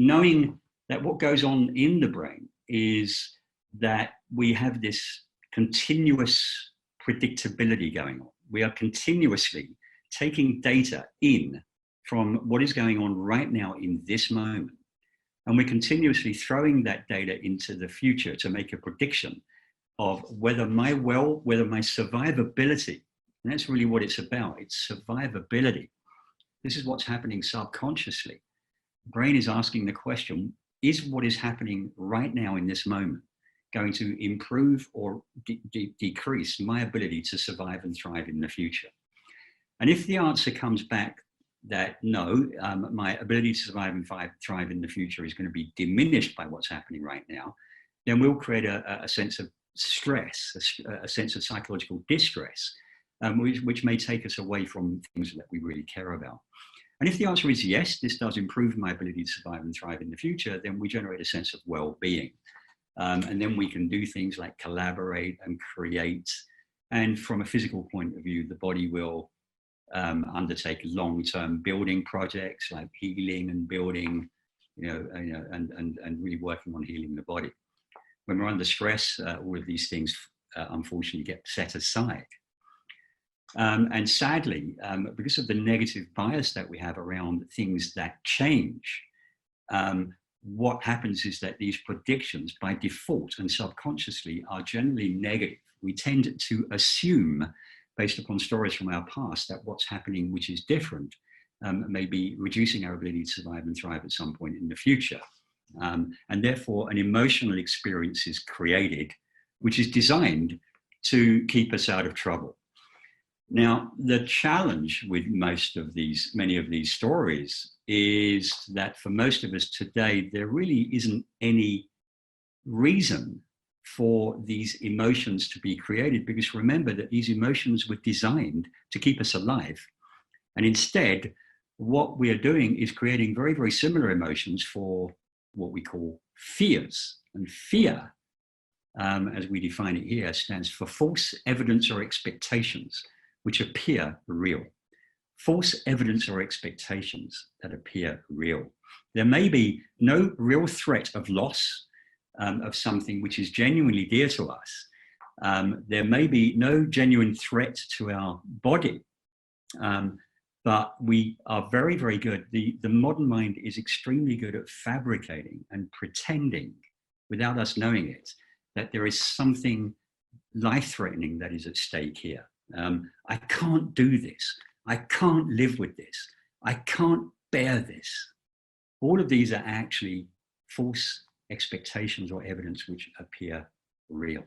knowing that what goes on in the brain is that we have this continuous predictability going on. We are continuously taking data in from what is going on right now in this moment. And we're continuously throwing that data into the future to make a prediction of whether my survivability, and that's really what it's about, it's survivability. This is what's happening subconsciously. The brain is asking the question, is what is happening right now in this moment going to improve or decrease my ability to survive and thrive in the future? And if the answer comes back that no, my ability to survive and thrive in the future is going to be diminished by what's happening right now, then we'll create a sense of stress, a sense of psychological distress, which may take us away from things that we really care about. And if the answer is yes, this does improve my ability to survive and thrive in the future, then we generate a sense of well-being. And then we can do things like collaborate and create. And from a physical point of view, the body will undertake long-term building projects like healing and building, and really working on healing the body. When we're under stress, all of these things unfortunately get set aside. And sadly, because of the negative bias that we have around things that change, what happens is that these predictions by default and subconsciously are generally negative. We tend to assume, based upon stories from our past, that what's happening which is different may be reducing our ability to survive and thrive at some point in the future. And therefore, an emotional experience is created, which is designed to keep us out of trouble. Now, the challenge with many of these stories is that for most of us today, there really isn't any reason for these emotions to be created, because remember that these emotions were designed to keep us alive. And instead, what we are doing is creating very, very similar emotions for what we call fears. And fear, as we define it here, stands for false evidence or expectations which appear real. False evidence or expectations that appear real. There may be no real threat of loss of something which is genuinely dear to us. There may be no genuine threat to our body, but we are very, very good. The modern mind is extremely good at fabricating and pretending, without us knowing it, that there is something life-threatening that is at stake here. I can't do this. I can't live with this. I can't bear this. All of these are actually false expectations or evidence which appear real.